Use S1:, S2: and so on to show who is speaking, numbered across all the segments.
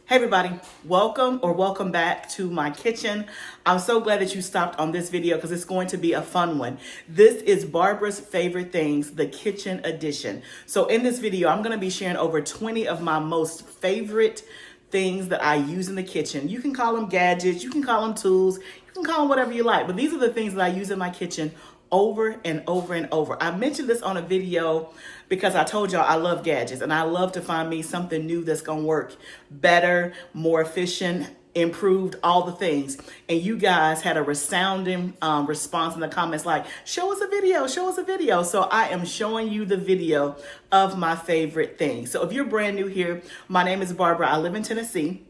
S1: Hey everybody, welcome back to my kitchen. I'm so glad that you stopped on this video because it's going to be a fun one. This is Barbara's Favorite Things, the kitchen edition. So in this video, I'm going to be sharing over 20 of my most favorite things that I use in the kitchen. You can call them gadgets, you can call them tools, you can call them whatever you like, but these are the things that I use in my kitchen over and over and over. I mentioned this on a video because I told y'all I love gadgets and I love to find me something new that's gonna work better, more efficient, improved, all the things. And you guys had a resounding response in the comments like, show us a video, show us a video. So I am showing you the video of my favorite things. So if you're brand new here, my name is Barbara. I live in Tennessee.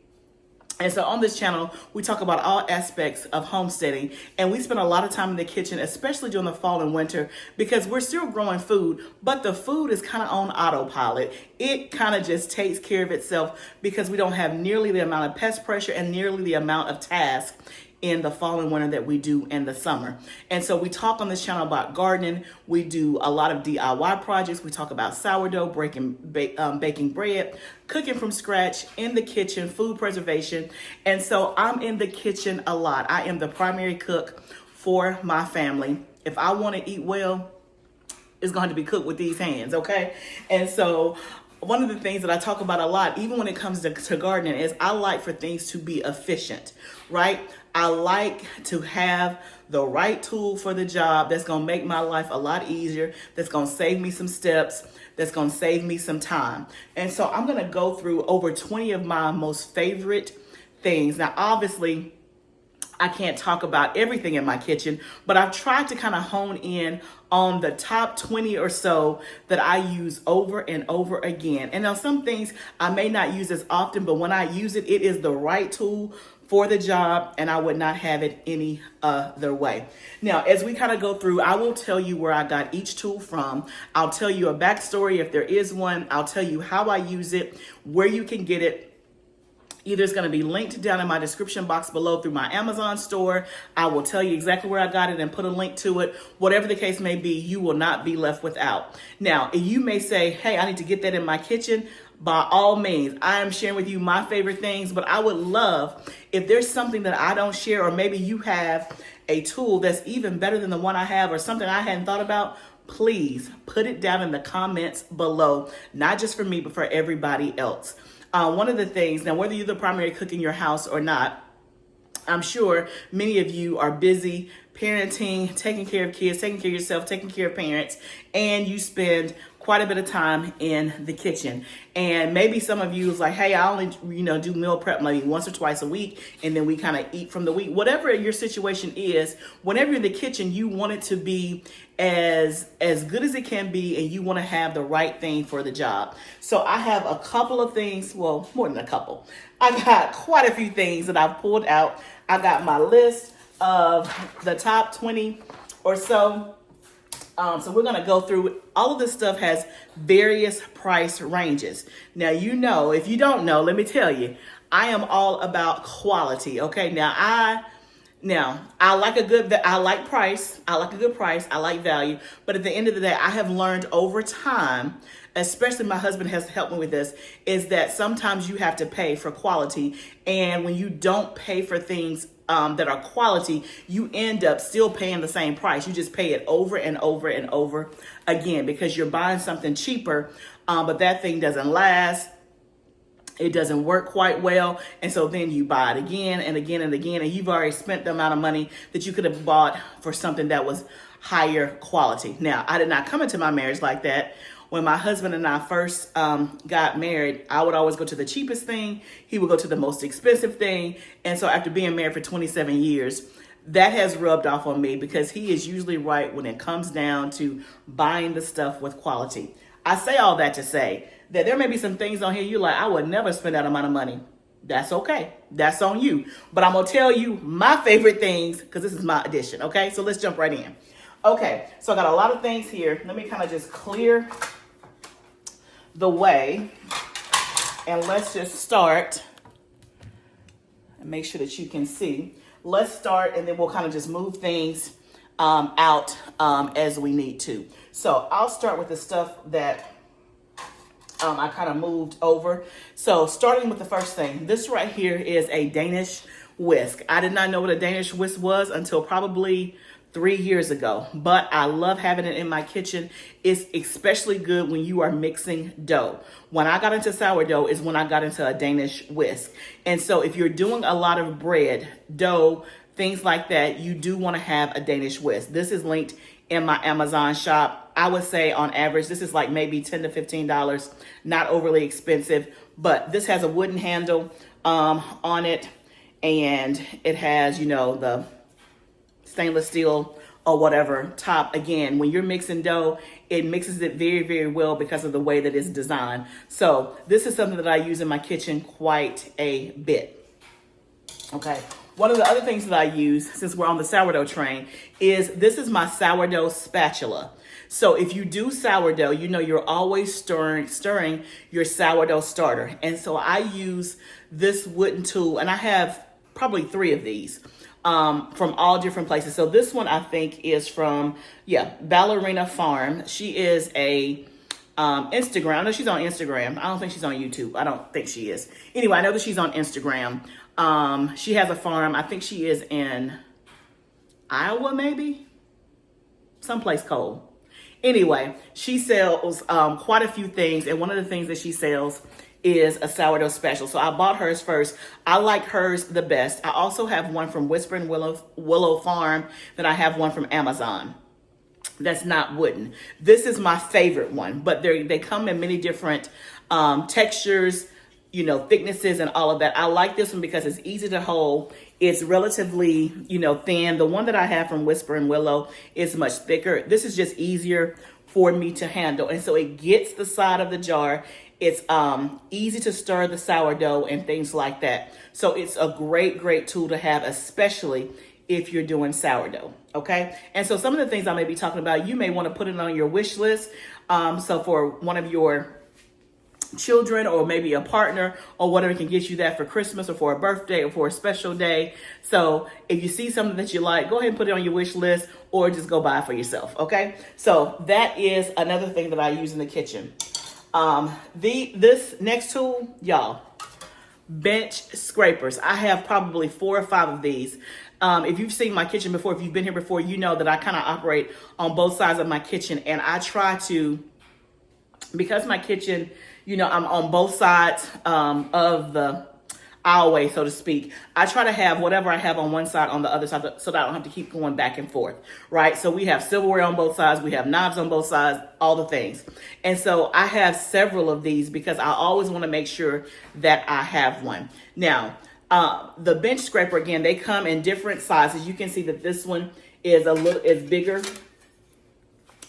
S1: And so on this channel, we talk about all aspects of homesteading, and we spend a lot of time in the kitchen, especially during the fall and winter, because we're still growing food, but the food is kind of on autopilot. It kind of just takes care of itself because we don't have nearly the amount of pest pressure and nearly the amount of tasks in the fall and winter that we do in the summer. And so we talk on this channel about gardening. We do a lot of DIY projects. We talk about sourdough, baking bread, cooking from scratch, in the kitchen, food preservation. And so I'm in the kitchen a lot. I am the primary cook for my family. If I want to eat well, it's going to be cooked with these hands, okay? And so one of the things that I talk about a lot, even when it comes to gardening, is I like for things to be efficient, right? I like to have the right tool for the job that's going to make my life a lot easier, that's going to save me some steps, that's going to save me some time. And so I'm going to go through over 20 of my most favorite things. Now, obviously, I can't talk about everything in my kitchen, but I've tried to kind of hone in on the top 20 or so that I use over and over again. And now some things I may not use as often, but when I use it, it is the right tool for the job, and I would not have it any other way. Now, as we kind of go through, I will tell you where I got each tool from. I'll tell you a backstory if there is one. I'll tell you how I use it, where you can get it. Either it's going to be linked down in my description box below through my Amazon store. I will tell you exactly where I got it and put a link to it. Whatever the case may be, you will not be left without. Now, you may say, hey, I need to get that in my kitchen. By all means, I am sharing with you my favorite things, but I would love if there's something that I don't share, or maybe you have a tool that's even better than the one I have, or something I hadn't thought about, please put it down in the comments below, not just for me, but for everybody else. One of the things, now whether you're the primary cook in your house or not, I'm sure many of you are busy parenting, taking care of kids, taking care of yourself, taking care of parents, and you spend quite a bit of time in the kitchen. And maybe some of you is like, hey, I only, do meal prep maybe once or twice a week, and then we kind of eat from the week. Whatever your situation is, whenever you're in the kitchen, you want it to be as good as it can be, and you want to have the right thing for the job. So I have a couple of things, well, more than a couple. I got quite a few things that I've pulled out. I got my list of the top 20 or so. So we're going to go through. All of this stuff has various price ranges. Now, if you don't know, let me tell you, I am all about quality. Okay. Now I like I like price. I like a good price. I like value. But at the end of the day, I have learned over time, especially my husband has helped me with this, is that sometimes you have to pay for quality. And when you don't pay for things that are quality, you end up still paying the same price. You just pay it over and over and over again because you're buying something cheaper, but that thing doesn't last. It doesn't work quite well. And so then you buy it again and again and again, and you've already spent the amount of money that you could have bought for something that was higher quality. Now, I did not come into my marriage like that. When my husband and I first got married, I would always go to the cheapest thing. He would go to the most expensive thing. And so after being married for 27 years, that has rubbed off on me because he is usually right when it comes down to buying the stuff with quality. I say all that to say that there may be some things on here you're like, I would never spend that amount of money. That's okay. That's on you. But I'm going to tell you my favorite things because this is my edition. Okay, so let's jump right in. Okay, so I got a lot of things here. Let me kind of just clear the way, and let's just start and make sure that you can see. Let's start, and then we'll kind of just move things out as we need to. So I'll start with the stuff that I kind of moved over. So starting with the first thing, this right here is a Danish whisk. I did not know what a Danish whisk was until probably 3 years ago, but I love having it in my kitchen. It's especially good when you are mixing dough. When I got into sourdough is when I got into a Danish whisk. And so if you're doing a lot of bread, dough, things like that, you do want to have a Danish whisk. This is linked in my Amazon shop. I would say on average, this is like maybe $10 to $15, not overly expensive, but this has a wooden handle on it, and it has, you know, the stainless steel or whatever top. Again, when you're mixing dough, it mixes it very, very well because of the way that it's designed. So this is something that I use in my kitchen quite a bit. Okay. One of the other things that I use, since we're on the sourdough train, is this is my sourdough spatula. So if you do sourdough, you know you're always stirring your sourdough starter. And so I use this wooden tool, and I have probably 3 of these from all different places. So this one I think is from, Ballerina Farm. She is a Instagram. I know she's on Instagram. I don't think she's on YouTube. I don't think she is. Anyway, I know that she's on Instagram. She has a farm. I think she is in Iowa, maybe someplace cold. Anyway, she sells quite a few things, and one of the things that she sells is a sourdough special. So I bought hers first. I like hers the best. I also have one from Whispering Willow Farm, then I have one from Amazon that's not wooden. This is my favorite one, but they come in many different textures, you know, thicknesses and all of that. I like this one because it's easy to hold. It's relatively, you know, thin. The one that I have from Whispering Willow is much thicker. This is just easier for me to handle. And so it gets the side of the jar. It's easy to stir the sourdough and things like that. So it's a great, great tool to have, especially if you're doing sourdough, okay? And so some of the things I may be talking about, you may want to put it on your wish list. So for one of your children or maybe a partner or whatever can get you that for Christmas or for a birthday or for a special day. So if you see something that you like, go ahead and put it on your wish list or just go buy it for yourself, okay? So that is another thing that I use in the kitchen. This next tool, y'all, bench scrapers. I have probably 4 or 5 of these. If you've seen my kitchen before, if you've been here before, you know that I kind of operate on both sides of my kitchen, and I try to, because my kitchen, you know, I'm on both sides of the aisleway, so to speak. I try to have whatever I have on one side on the other side so that I don't have to keep going back and forth, right? So we have silverware on both sides. We have knives on both sides, all the things. And so I have several of these because I always want to make sure that I have one. Now, the bench scraper, again, they come in different sizes. You can see that this one is bigger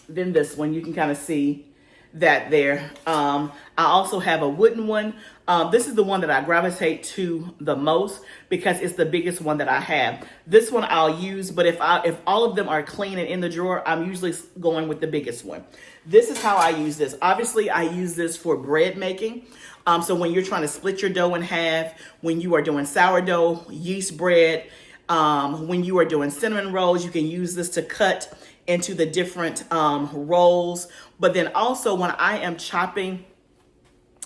S1: than this one. You can kind of see that there. I also have a wooden one. This is the one that I gravitate to the most because it's the biggest one that I have. This one I'll use, but if all of them are clean and in the drawer, I'm usually going with the biggest one. This is how I use this. Obviously, I use this for bread making. So when you're trying to split your dough in half, when you are doing sourdough, yeast bread, when you are doing cinnamon rolls, you can use this to cut into the different rolls. But then also when I am chopping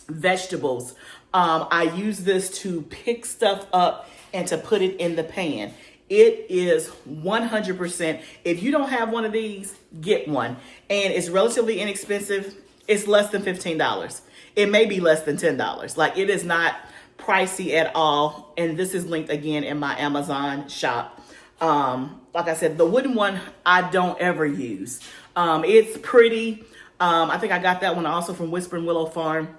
S1: vegetables, I use this to pick stuff up and to put it in the pan. It is 100%. If you don't have one of these, get one. And it's relatively inexpensive. It's less than $15. It may be less than $10. Like, it is not pricey at all. And this is linked again in my Amazon shop. Like I said, the wooden one I don't ever use. It's pretty. I think I got that one also from Whispering Willow Farm.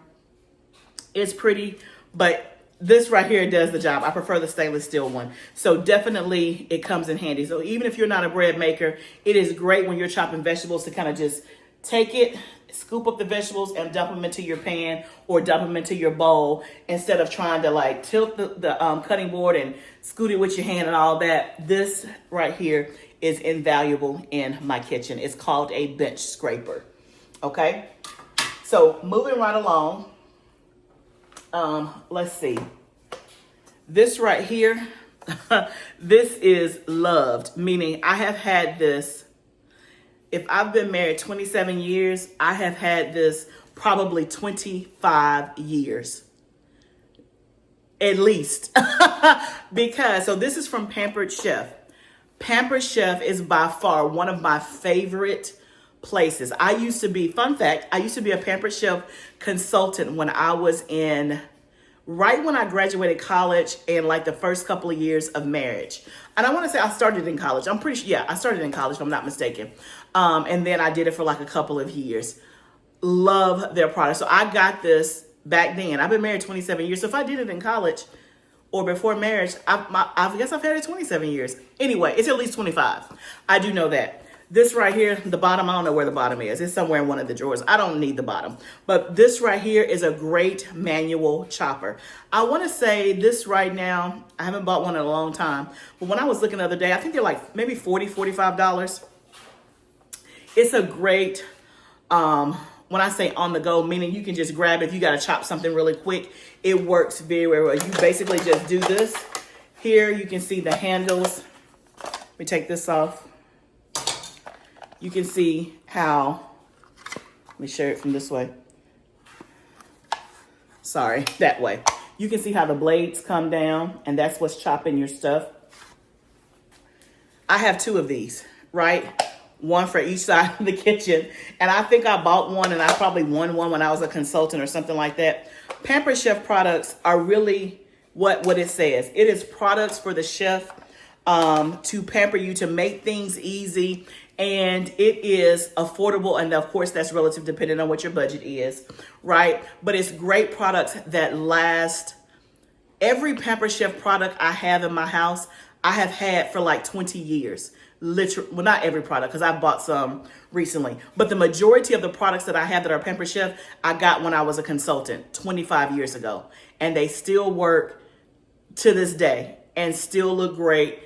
S1: It's pretty, but this right here does the job. I prefer the stainless steel one. So definitely it comes in handy. So even if you're not a bread maker, it is great when you're chopping vegetables to kind of just take it, scoop up the vegetables and dump them into your pan or dump them into your bowl instead of trying to like tilt the cutting board and scoot it with your hand and all that. This right here is invaluable in my kitchen. It's called a bench scraper. Okay, so moving right along. Let's see. This right here, this is loved, meaning I have had this. If I've been married 27 years, I have had this probably 25 years. At least. Because, so this is from Pampered Chef. Pampered Chef is by far one of my favorite places. I used to be, fun fact, I used to be a Pampered Chef consultant when I was right when I graduated college and like the first couple of years of marriage. And I want to say I started in college. I'm pretty sure, yeah, I started in college if I'm not mistaken. And then I did it for like a couple of years. Love their product. So I got this back then. I've been married 27 years. So if I did it in college or before marriage, I guess I've had it 27 years. Anyway, it's at least 25. I do know that. This right here, the bottom, I don't know where the bottom is. It's somewhere in one of the drawers. I don't need the bottom. But this right here is a great manual chopper. I want to say this right now, I haven't bought one in a long time. But when I was looking the other day, I think they're like maybe $40, $45. It's a great, when I say on the go, meaning you can just grab it if you got to chop something really quick. It works very, very well. You basically just do this. Here you can see the handles. Let me take this off. You can see how, let me share it from this way. Sorry, that way. You can see how the blades come down, and that's what's chopping your stuff. I have two of these, right? One for each side of the kitchen. And I think I bought one and I probably won one when I was a consultant or something like that. Pampered Chef products are really what it says. It is products for the chef to pamper you, to make things easy. And it is affordable. And of course, that's relative depending on what your budget is, right? But it's great products that last. Every Pampered Chef product I have in my house, I have had for like 20 years. Literally, well, not every product, because I bought some recently, but the majority of the products that I have that are Pampered Chef, I got when I was a consultant 25 years ago, and they still work to this day and still look great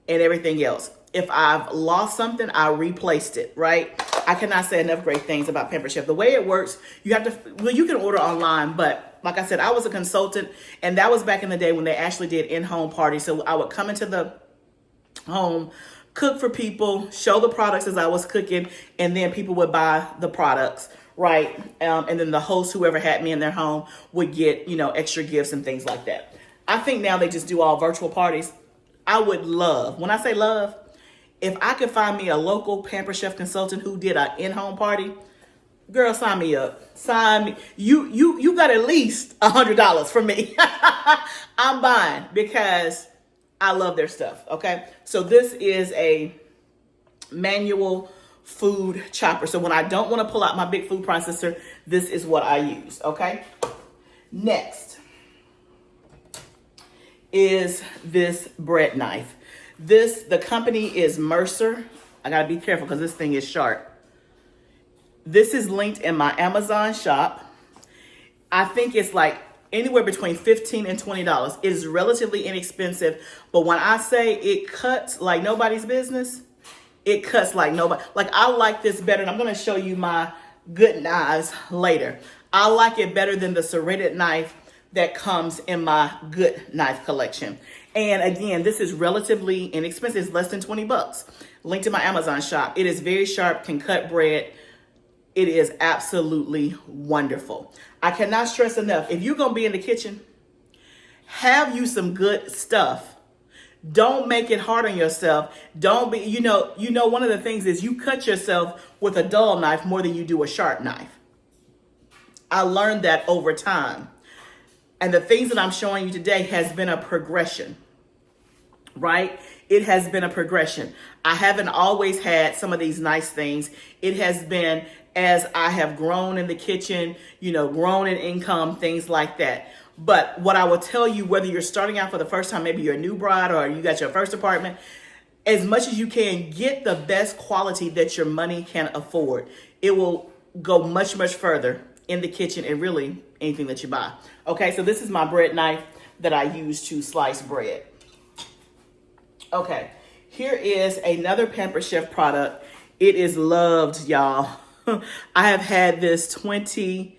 S1: and everything else. If I've lost something, I replaced it, right? I cannot say enough great things about Pampered Chef. The way it works, you have to, well, you can order online, but like I said, I was a consultant, and that was back in the day when they actually did in-home parties. So I would come into the home, cook for people, show the products as I was cooking, and then people would buy the products, right? And then the host, whoever had me in their home, would get, extra gifts and things like that. I think now they just do all virtual parties. I would love, when I say love, if I could find me a local Pampered Chef consultant who did an in-home party, girl, sign me up. Sign me. You got at least $100 from me. I'm buying because I love their stuff, okay? So this is a manual food chopper. So when I don't want to pull out my big food processor, this is what I use, okay? Next is this bread knife. The company is Mercer. I gotta be careful because this thing is sharp. This is linked in my Amazon shop. I think it's like anywhere between $15 and $20. It is relatively inexpensive, but when I say it cuts like nobody's business, it cuts like nobody. Like, I like this better, and I'm gonna show you my good knives later. I like it better than the serrated knife that comes in my good knife collection. And again, this is relatively inexpensive. It's less than 20 bucks. Linked to my Amazon shop. It is very sharp, can cut bread. It is absolutely wonderful. I cannot stress enough, if you're gonna be in the kitchen, have you some good stuff. Don't make it hard on yourself. Don't be, one of the things is you cut yourself with a dull knife more than you do a sharp knife. I learned that over time. And the things that I'm showing you today has been a progression, right? It has been a progression. I haven't always had some of these nice things. It has been as I have grown in the kitchen, grown in income, things like that. But what I will tell you, whether you're starting out for the first time, maybe you're a new bride or you got your first apartment, as much as you can, get the best quality that your money can afford. It will go much, much further in the kitchen and really anything that you buy. Okay, so this is my bread knife that I use to slice bread. Okay, here is another Pampered Chef product. It is loved, y'all. I have had this 20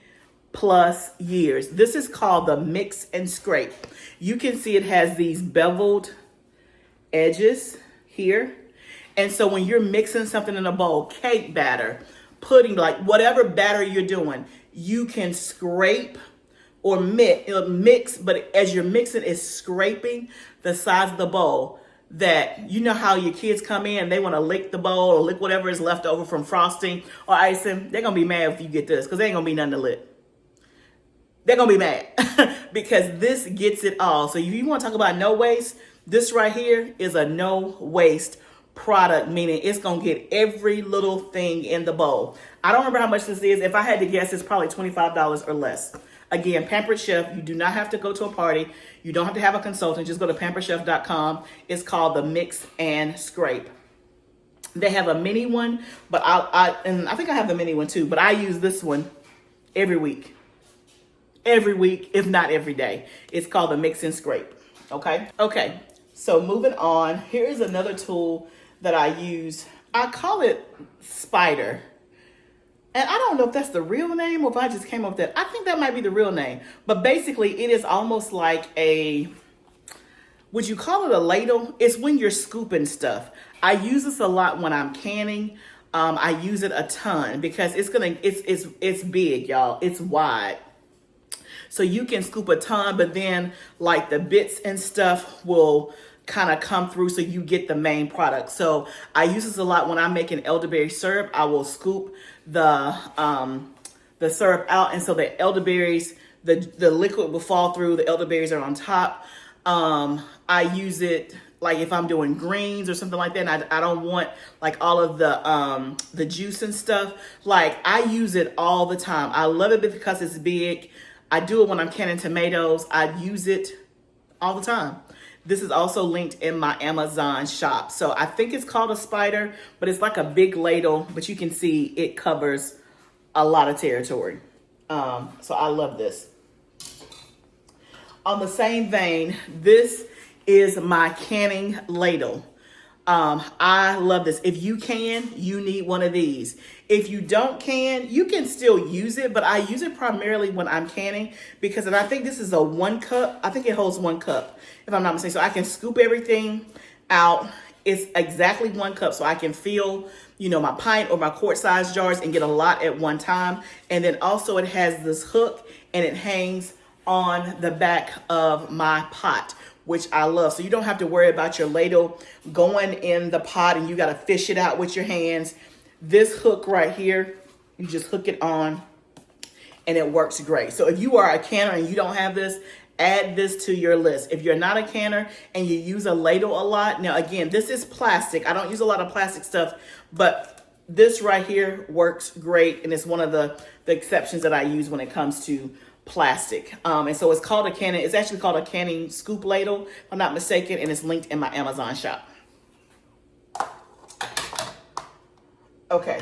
S1: plus years. This is called the Mix and Scrape. You can see it has these beveled edges here. And so when you're mixing something in a bowl, cake batter, pudding, like whatever batter you're doing, you can scrape or mix, but as you're mixing, it's scraping the sides of the bowl. That, you know how your kids come in and they want to lick the bowl or lick whatever is left over from frosting or icing. They're going to be mad if you get this because there ain't going to be nothing to lick. They're going to be mad because this gets it all. So if you want to talk about no waste, this right here is a no waste product, meaning it's going to get every little thing in the bowl. I don't remember how much this is. If I had to guess, it's probably $25 or less. Again, Pampered Chef, you do not have to go to a party. You don't have to have a consultant. Just go to pamperedchef.com. It's called the Mix and Scrape. They have a mini one, but I think I have the mini one too, but I use this one every week. Every week, if not every day. It's called the Mix and Scrape. Okay? Okay. So moving on, here is another tool that I use. I call it Spider. And I don't know if that's the real name or if I just came up with that. I think that might be the real name. But basically, it is almost like would you call it a ladle? It's when you're scooping stuff. I use this a lot when I'm canning. I use it a ton because it's big, y'all. It's wide. So you can scoop a ton, but then like the bits and stuff will kind of come through so you get the main product. So I use this a lot when I'm making elderberry syrup. I will scoop the syrup out, and so the elderberries, the liquid will fall through, the elderberries are on top. I use it like if I'm doing greens or something like that, and I don't want like all of the juice and stuff. Like I use it all the time. I love it because it's big. I do it when I'm canning tomatoes. I use it all the time. This is also linked in my Amazon shop. So I think it's called a Spider, but it's like a big ladle, but you can see it covers a lot of territory. So I love this. On the same vein, this is my canning ladle. I love this. If you can, you need one of these. If you don't can, you can still use it, but I use it primarily when I'm canning because, and I think this is a 1 cup. I think it holds 1 cup, if I'm not mistaken. So I can scoop everything out. It's exactly 1 cup, so I can fill, my pint or my quart-sized jars and get a lot at one time. And then also it has this hook and it hangs on the back of my pot, which I love. So you don't have to worry about your ladle going in the pot and you got to fish it out with your hands. This hook right here, you just hook it on and it works great. So if you are a canner and you don't have this, add this to your list. If you're not a canner and you use a ladle a lot, now again, this is plastic. I don't use a lot of plastic stuff, but this right here works great. And it's one of the exceptions that I use when it comes to plastic. And so it's called it's actually called a canning scoop ladle, if I'm not mistaken, and it's linked in my Amazon shop. Okay.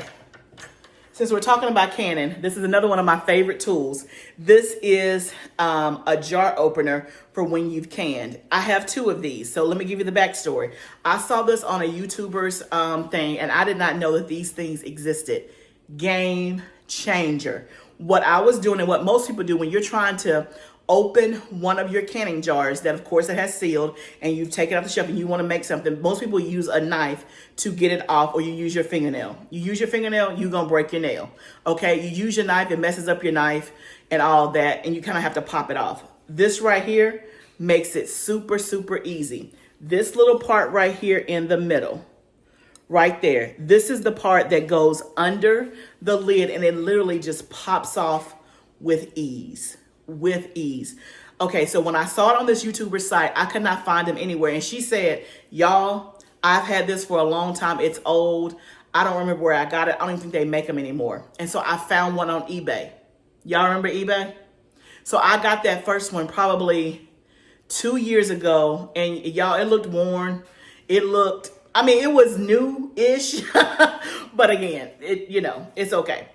S1: Since we're talking about canning, this is another one of my favorite tools. This is a jar opener for when you've canned. I have 2 of these, so let me give you the backstory. I saw this on a YouTuber's thing, and I did not know that these things existed. Game changer. What I was doing and what most people do when you're trying to open one of your canning jars that, of course, it has sealed and you've taken it off the shelf and you want to make something, most people use a knife to get it off, or you use your fingernail. You use your fingernail, you're going to break your nail. Okay, you use your knife, it messes up your knife and all that, and you kind of have to pop it off. This right here makes it super, super easy. This little part right here in the middle, right there, this is the part that goes under the lid and it literally just pops off with ease. Okay, so when I saw it on this YouTuber site, I could not find them anywhere. And she said, y'all, I've had this for a long time. It's old. I don't remember where I got it. I don't even think they make them anymore. And so I found one on eBay. Y'all remember eBay? So I got that first one probably 2 years ago. And y'all, it looked worn. It was new-ish. But again, it's okay.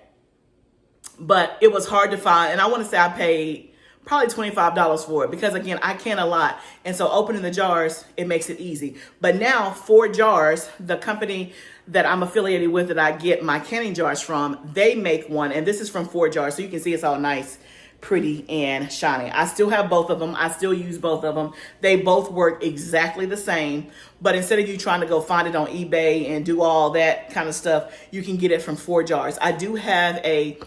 S1: But it was hard to find. And I want to say I paid probably $25 for it because, again, I can a lot. And so opening the jars, it makes it easy. But now ForJars, the company that I'm affiliated with that I get my canning jars from, they make one. And this is from ForJars. So you can see it's all nice, pretty, and shiny. I still have both of them. I still use both of them. They both work exactly the same. But instead of you trying to go find it on eBay and do all that kind of stuff, you can get it from ForJars. I do have a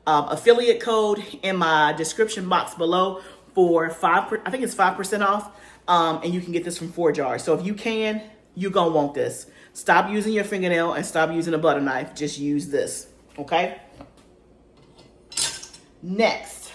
S1: affiliate code in my description box below for I think it's 5% off. And you can get this from ForJars. So if you can, you're gonna want this. Stop using your fingernail and stop using a butter knife. Just use this, okay? Next,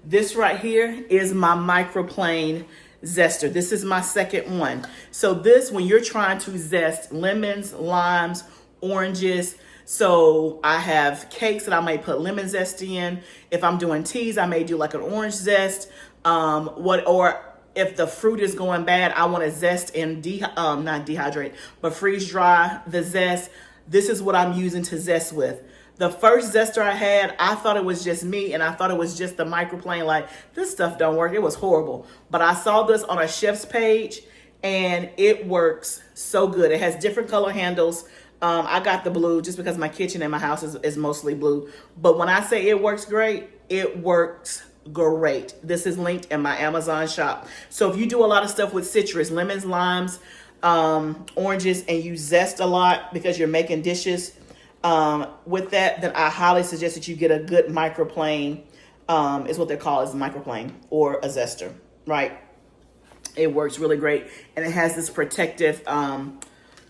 S1: this right here is my microplane zester. This is my second one. So this, when you're trying to zest lemons, limes, oranges. So I have cakes that I may put lemon zest in. If I'm doing teas, I may do like an orange zest. Or if the fruit is going bad, I want to zest and not dehydrate, but freeze dry the zest. This is what I'm using to zest with. The first zester I had, I thought it was just me, and I thought it was just the microplane. Like, this stuff don't work. It was horrible. But I saw this on a chef's page, and it works so good. It has different color handles. I got the blue just because my kitchen and my house is mostly blue. But when I say it works great, it works great. This is linked in my Amazon shop. So if you do a lot of stuff with citrus, lemons, limes, oranges, and you zest a lot because you're making dishes with that, then I highly suggest that you get a good microplane, is what they're called, is a microplane or a zester, right? It works really great. And it has this protective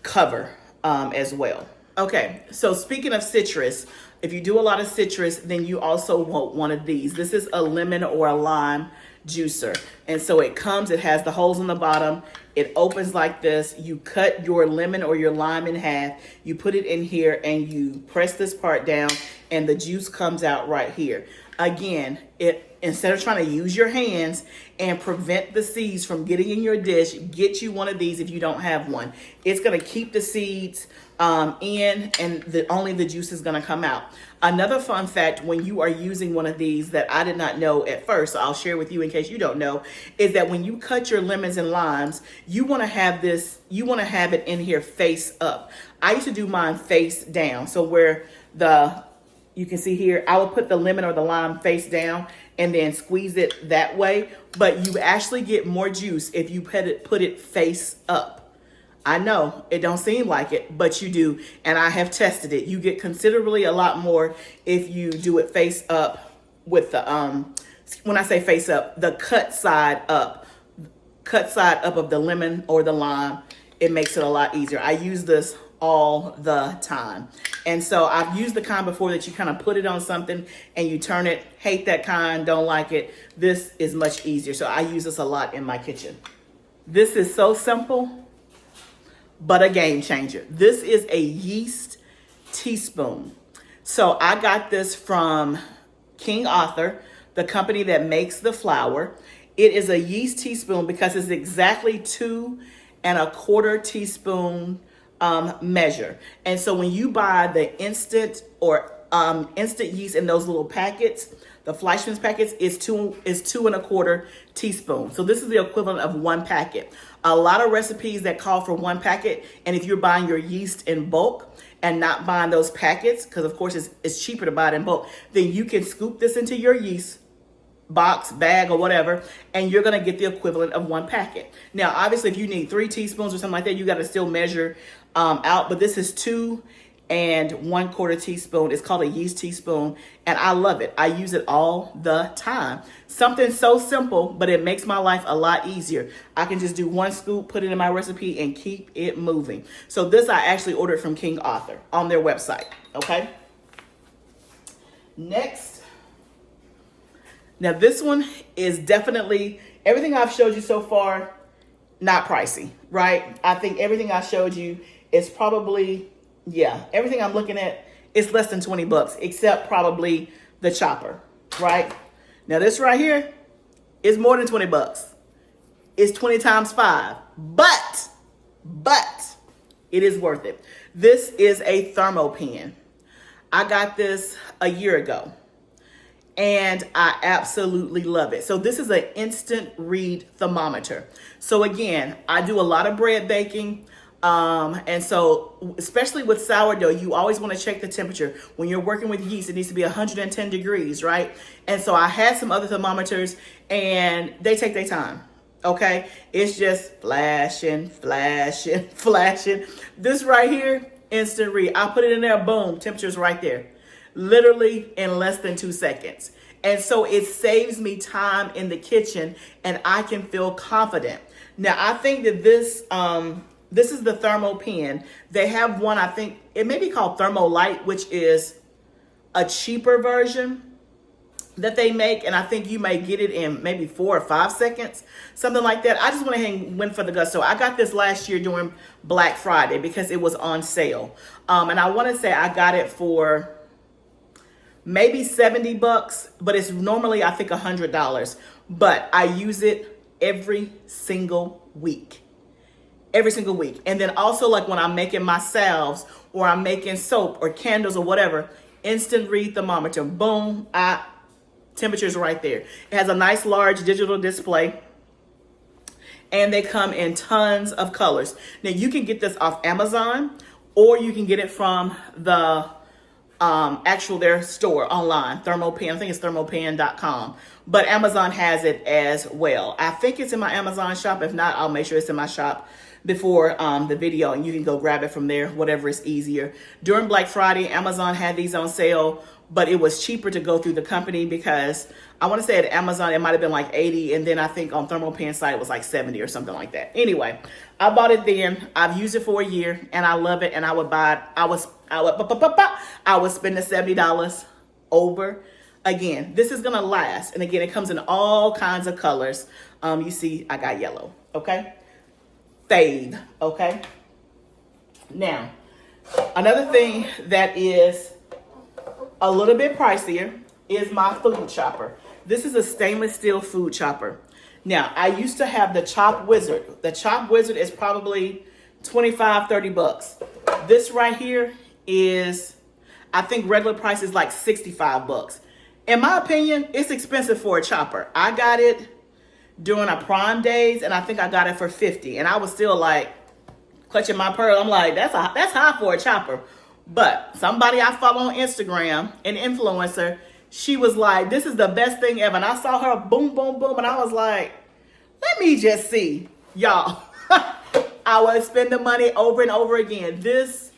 S1: cover as well. Okay, so speaking of citrus, if you do a lot of citrus, then you also want one of these. This is a lemon or a lime juicer. And so it has the holes on the bottom. It opens like this. You cut your lemon or your lime in half. You put it in here and you press this part down and the juice comes out right here. Again, instead of trying to use your hands and prevent the seeds from getting in your dish, get you one of these if you don't have one. It's going to keep the seeds in, and only the juice is going to come out. Another fun fact, when you are using one of these that I did not know at first, so I'll share with you in case you don't know, is that when you cut your lemons and limes, you want to have it in here face up. I used to do mine face down. So where you can see here, I will put the lemon or the lime face down and then squeeze it that way. But you actually get more juice if you put it face up. I know it don't seem like it, but you do. And I have tested it. You get considerably a lot more if you do it face up with the, when I say face up, the cut side up of the lemon or the lime. It makes it a lot easier. I use this all the time. And so I've used the kind before that you kind of put it on something and you turn it. Hate that kind, don't like it. This is much easier. So I use this a lot in my kitchen. This is so simple, but a game changer. This is a yeast teaspoon. So I got this from King Arthur, the company that makes the flour. It is a yeast teaspoon because it's exactly 2 1/4 teaspoon measure. And so when you buy the instant yeast in those little packets, the Fleischmann's packets, is 2 1/4 teaspoons. So this is the equivalent of 1 packet. A lot of recipes that call for 1 packet, and if you're buying your yeast in bulk and not buying those packets, because of course it's cheaper to buy it in bulk, then you can scoop this into your yeast box, bag, or whatever, and you're going to get the equivalent of 1 packet. Now, obviously, if you need 3 teaspoons or something like that, you got to still measure out, but this is 2 1/4 teaspoon. It's called a yeast teaspoon, and I love it. I use it all the time. Something so simple, but it makes my life a lot easier. I can just do 1 scoop, put it in my recipe, and keep it moving. So this I actually ordered from King Arthur on their website, okay? Next. Now this one is definitely, everything I've showed you so far, not pricey, right? I think everything I showed you is probably, everything I'm looking at is less than 20 bucks, except probably the chopper, right? Now this right here is more than 20 bucks. It's 20 times 5, but it is worth it. This is a thermo pen. I got this a year ago and I absolutely love it. So this is an instant read thermometer. So again, I do a lot of bread baking. And so, especially with sourdough, you always want to check the temperature. When you're working with yeast, it needs to be 110 degrees, right? And so I had some other thermometers and they take their time, okay? It's just flashing. This right here, instant read. I put it in there, boom, temperature's right there. literally in less than 2 seconds. And so it saves me time in the kitchen and I can feel confident. Now, I think that this is the Thermo pen. They have one, I think it may be called Thermo Light, which is a cheaper version that they make, and I think you may get it in maybe 4 or 5 seconds, something like that. I just went ahead and went for the gusto. I got this last year during Black Friday because it was on sale. And I want to say I got it for maybe $70, but it's normally I think $100. But I use it every single week. Every single week. And then also like when I'm making my salves or I'm making soap or candles or whatever, instant read thermometer, boom, temperature's right there. It has a nice large digital display and they come in tons of colors. Now you can get this off Amazon or you can get it from the their store online, Thermopen. I think it's thermopen.com, but Amazon has it as well. I think it's in my Amazon shop. If not, I'll make sure it's in my shop before the video and you can go grab it from there, whatever is easier. During Black Friday, Amazon had these on sale, but it was cheaper to go through the company because I want to say at Amazon it might have been like 80, and then I think on Thermopen site it was like 70 or something like that. Anyway, I bought it then. I've used it for a year and I love it, and I would buy it. I would spend the $70 over again. This is gonna last, and again, it comes in all kinds of colors. You see, I got yellow. Okay, fade. Okay. Now, another thing that is a little bit pricier is my food chopper. This is a stainless steel food chopper. Now, I used to have the Chop Wizard. The Chop Wizard is probably 25, 30 bucks. This right here is, I think regular price is like 65 bucks. In my opinion, it's expensive for a chopper. I got it during a Prime Days and I think I got it for 50. And I was still like clutching my pearl. I'm like, that's high for a chopper. But somebody I follow on Instagram, an influencer, she was like, this is the best thing ever. And I saw her boom, boom, boom. And I was like, let me just see. Y'all, I would spend the money over and over again. This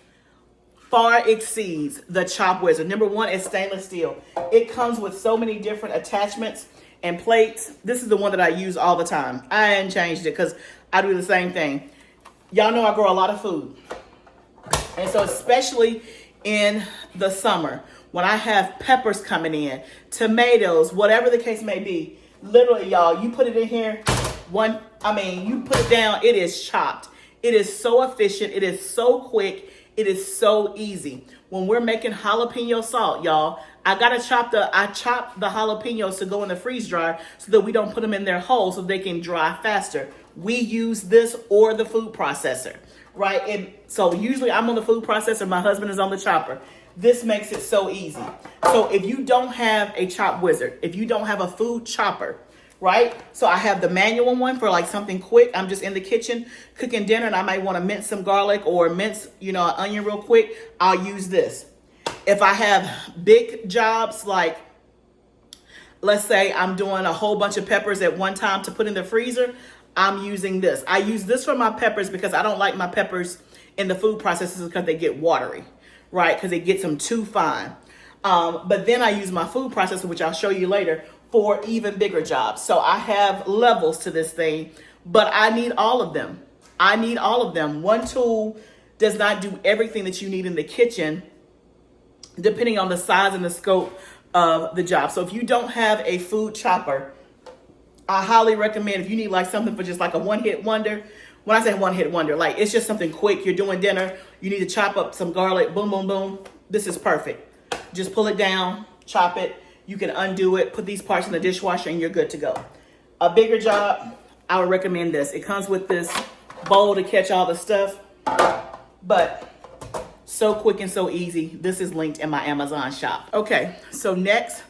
S1: far exceeds the Chop Wizard. Number one, it's stainless steel. It comes with so many different attachments and plates. This is the one that I use all the time. I ain't changed it because I do the same thing. Y'all know I grow a lot of food. And so especially in the summer, when I have peppers coming in, tomatoes, whatever the case may be, literally, y'all, you put it in here, you put it down, it is chopped. It is so efficient. It is so quick. It is so easy. When we're making jalapeno salt, y'all, I chop the jalapenos to go in the freeze dryer so that we don't put them in there whole so they can dry faster. We use this or the food processor. Right? And so usually I'm on the food processor, my husband is on the chopper. This makes it so easy. So if you don't have a Chop Wizard, if you don't have a food chopper, right? So I have the manual one for like something quick. I'm just in the kitchen cooking dinner and I might want to mince some garlic or mince, an onion real quick. I'll use this. If I have big jobs, like let's say I'm doing a whole bunch of peppers at one time to put in the freezer, I'm using this. I use this for my peppers because I don't like my peppers in the food processors because they get watery, right? Because it gets them too fine. But then I use my food processor, which I'll show you later, for even bigger jobs. So I have levels to this thing, but I need all of them. One tool does not do everything that you need in the kitchen, depending on the size and the scope of the job. So if you don't have a food chopper, I highly recommend, if you need like something for just like a one-hit wonder. When I say one-hit wonder, like it's just something quick. You're doing dinner, you need to chop up some garlic, boom, boom, boom. This is perfect. Just pull it down, chop it. You can undo it, put these parts in the dishwasher, and you're good to go. A bigger job, I would recommend this. It comes with this bowl to catch all the stuff, but so quick and so easy. This is linked in my Amazon shop. Okay, so next,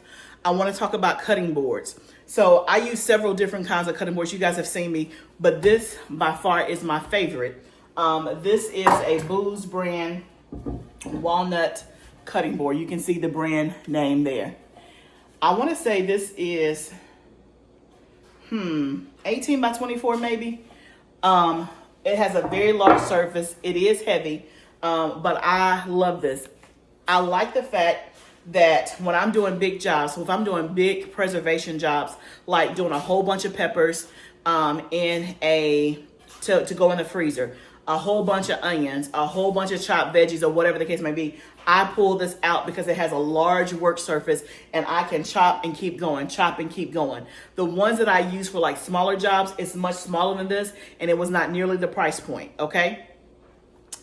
S1: I want to talk about cutting boards. So I use several different kinds of cutting boards. You guys have seen me, but this by far is my favorite. This is a Booz brand walnut cutting board. You can see the brand name there. I want to say this is 18 by 24 maybe. It has a very large surface. It is heavy, but I love this. I like the fact that when I'm doing big jobs, so if I'm doing big preservation jobs, like doing a whole bunch of peppers to go in the freezer, a whole bunch of onions, a whole bunch of chopped veggies, or whatever the case may be, I pull this out because it has a large work surface and I can chop and keep going, chop and keep going. The ones that I use for like smaller jobs, it's much smaller than this, and it was not nearly the price point, okay?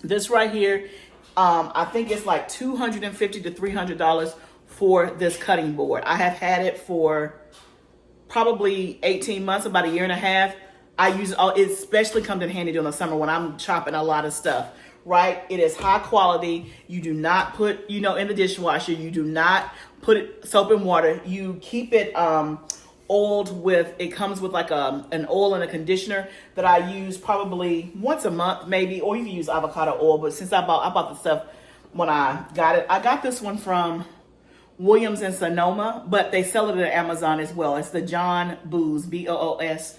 S1: This right here, I think it's like $250 to $300 for this cutting board. I have had it for probably 18 months, about a year and a half. I use it, it especially comes in handy during the summer when I'm chopping a lot of stuff, right? It is high quality. You do not put, in the dishwasher. You do not put it soap and water. You keep it oiled with, it comes with like an oil and a conditioner that I use probably once a month maybe, or you can use avocado oil, but since I bought the stuff when I got it. I got this one from Williams and Sonoma, but they sell it at Amazon as well. It's the John Boos, Boos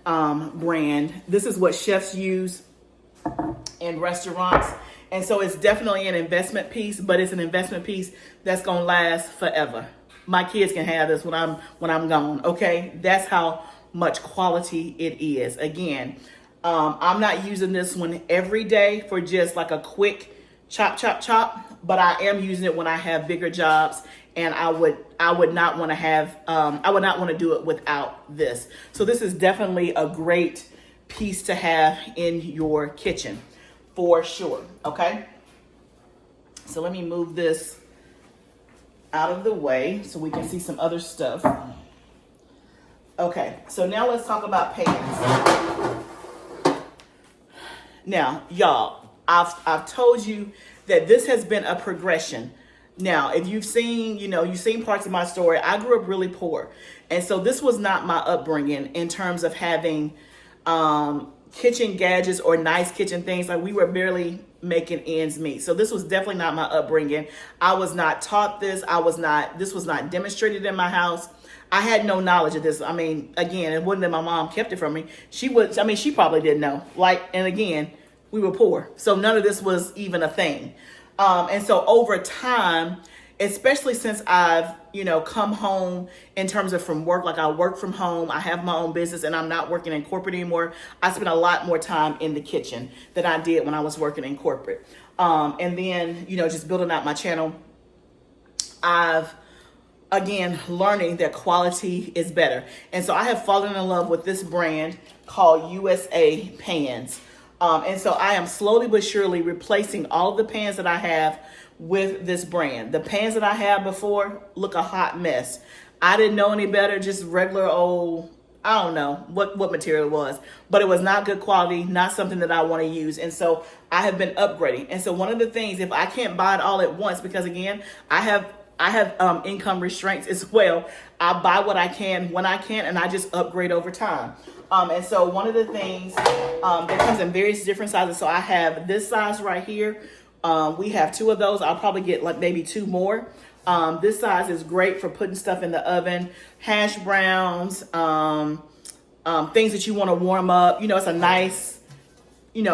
S1: brand. This is what chefs use in restaurants, and so it's definitely an investment piece, but it's an investment piece that's gonna last forever. My kids can have this when I'm gone, okay? That's how much quality it is. Again, I'm not using this one every day for just like a quick chop, chop, chop, but I am using it when I have bigger jobs, and I would not want to do it without this. So this is definitely a great piece to have in your kitchen for sure, okay? So let me move this out of the way so we can see some other stuff. Okay, so now let's talk about pans. Now, y'all, I've told you that this has been a progression. Now, if you've seen, you've seen parts of my story, I grew up really poor. And so this was not my upbringing in terms of having kitchen gadgets or nice kitchen things. Like, we were barely making ends meet. So this was definitely not my upbringing. I was not taught this. This was not demonstrated in my house. I had no knowledge of this. I mean, again, it wasn't that my mom kept it from me. She probably didn't know. And again, we were poor. So none of this was even a thing. And so over time, especially since I've, come home in terms of from work, like I work from home, I have my own business and I'm not working in corporate anymore. I spend a lot more time in the kitchen than I did when I was working in corporate. And then, just building out my channel, I've, again, learning that quality is better. And so I have fallen in love with this brand called USA Pans. And so I am slowly but surely replacing all of the pans that I have with this brand. The pans that I had before look a hot mess. I didn't know any better, just regular old, I don't know what material it was, but it was not good quality, not something that I want to use. And so I have been upgrading. And so one of the things, if I can't buy it all at once, because again, I have income restraints as well. I buy what I can when I can, and I just upgrade over time. And so one of the things that comes in various different sizes. So I have this size right here. We have two of those. I'll probably get like maybe two more. This size is great for putting stuff in the oven, hash browns, things that you want to warm up. It's a nice,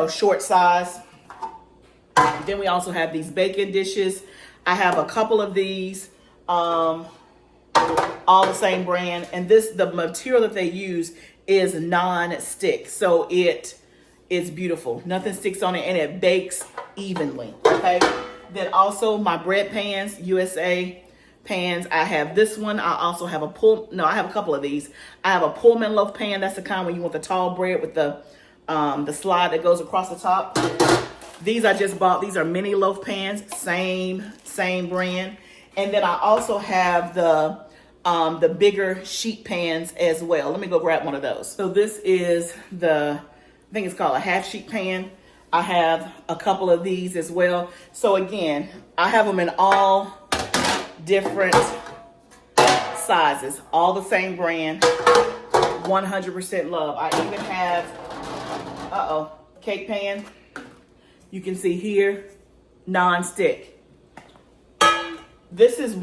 S1: short size. Then we also have these bacon dishes. I have a couple of these, all the same brand. And the material that they use is non-stick. So it is beautiful. Nothing sticks on it, and it bakes evenly, okay? Then also my bread pans, USA pans. I have this one. I also have I have a couple of these. I have a Pullman loaf pan. That's the kind where you want the tall bread with the slide that goes across the top. These I just bought. These are mini loaf pans, same brand. And then I also have the bigger sheet pans as well. Let me go grab one of those. So this is I think it's called a half sheet pan. I have a couple of these as well. So again, I have them in all different sizes, all the same brand, 100% love. I even have, cake pan. You can see here, non-stick. This is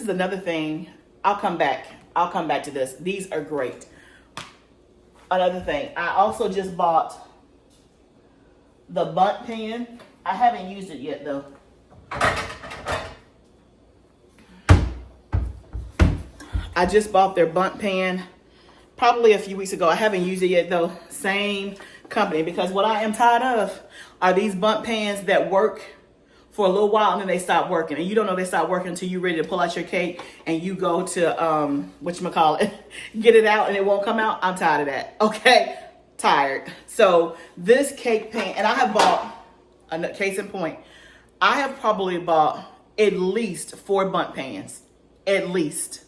S1: another thing. I'll come back to this. These are great. Another thing, I also just bought the bundt pan. I haven't used it yet though. I just bought their bundt pan probably a few weeks ago. I haven't used it yet though. Same company, because what I am tired of are these bundt pans that work for a little while and then they stop working, and you don't know they stop working until you're ready to pull out your cake and you go to whatchamacallit, get it out and it won't come out. I'm tired of that. Okay, tired. So this cake pan, and I have bought, a case in point, I have probably bought at least 4 bundt pans, at least.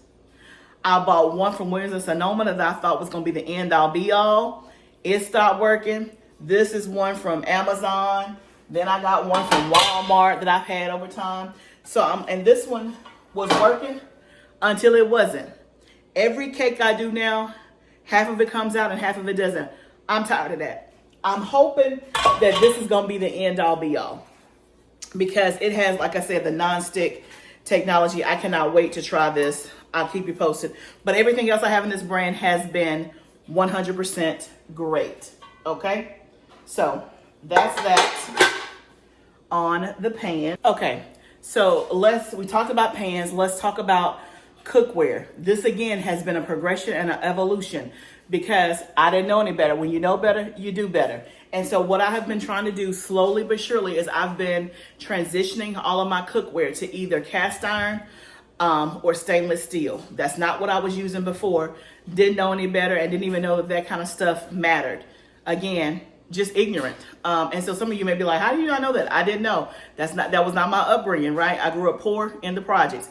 S1: I bought one from Williams and Sonoma that I thought was going to be the end all be all. It stopped working. This is one from Amazon. Then I got one from Walmart that I've had over time. So and this one was working until it wasn't. Every cake I do now, half of it comes out and half of it doesn't. I'm tired of that. I'm hoping that this is going to be the end all be all, because it has, like I said, the non-stick technology. I cannot wait to try this. I'll keep you posted. But everything else I have in this brand has been 100% great. Okay? So that's that on the pan. Okay, so we talked about pans. Let's talk about cookware. This again has been a progression and an evolution, because I didn't know any better. When you know better, you do better. And so what I have been trying to do slowly but surely is I've been transitioning all of my cookware to either cast iron or stainless steel. That's not what I was using before. Didn't know any better and didn't even know that that kind of stuff mattered. Again, just ignorant. And so some of you may be like, how do you not know that? I didn't know. That was not my upbringing, right? I grew up poor in the projects.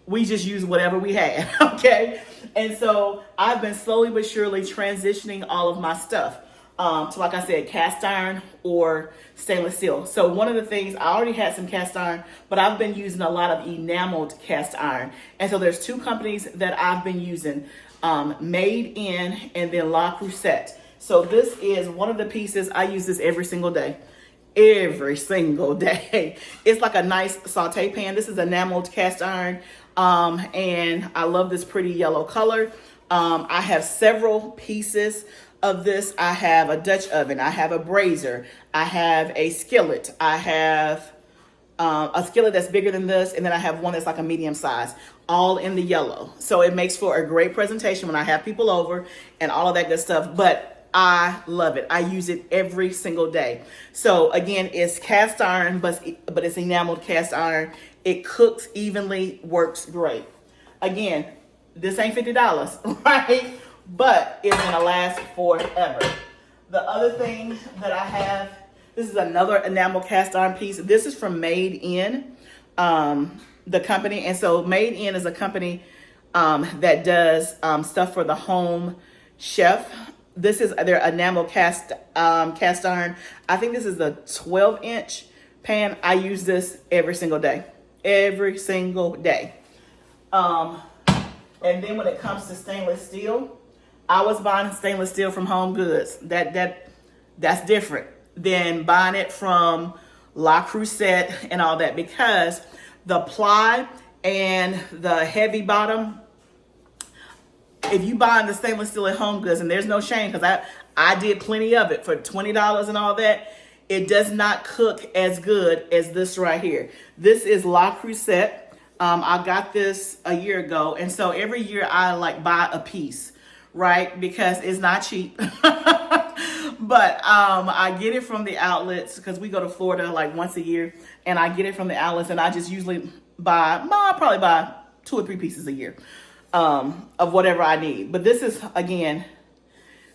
S1: We just used whatever we had, okay? And so I've been slowly but surely transitioning all of my stuff to, like I said, cast iron or stainless steel. So one of the things, I already had some cast iron, but I've been using a lot of enameled cast iron. And so there's 2 companies that I've been using, Made In and then La Crusette. So this is one of the pieces. I use this every single day. Every single day. It's like a nice saute pan. This is enameled cast iron. And I love this pretty yellow color. I have several pieces of this. I have a Dutch oven. I have a brazier. I have a skillet. I have a skillet that's bigger than this. And then I have one that's like a medium size, all in the yellow. So it makes for a great presentation when I have people over and all of that good stuff. But I love it. I use it every single day. So again, it's cast iron, but it's enameled cast iron. It cooks evenly, works great. Again, this ain't $50, right? But it's gonna last forever. The other thing that I have, this is another enamel cast iron piece. This is from Made In, the company. And so Made In is a company that does stuff for the home chef. This is their enamel cast iron. I think this is a 12-inch pan. I use this every single day. Every single day. And then when it comes to stainless steel, I was buying stainless steel from Home Goods. That's different than buying it from La Crusette and all that, because the ply and the heavy bottom, if you buy the stainless steel at Home Goods, and there's no shame, because I did plenty of it for $20 and all that, it does not cook as good as this right here. This is La Crusette. I got this a year ago, and so every year I like buy a piece, right? Because it's not cheap. But I get it from the outlets, because we go to Florida like once a year, and I get it from the outlets, and I just usually probably buy 2 or 3 pieces a year of whatever I need. But this is, again,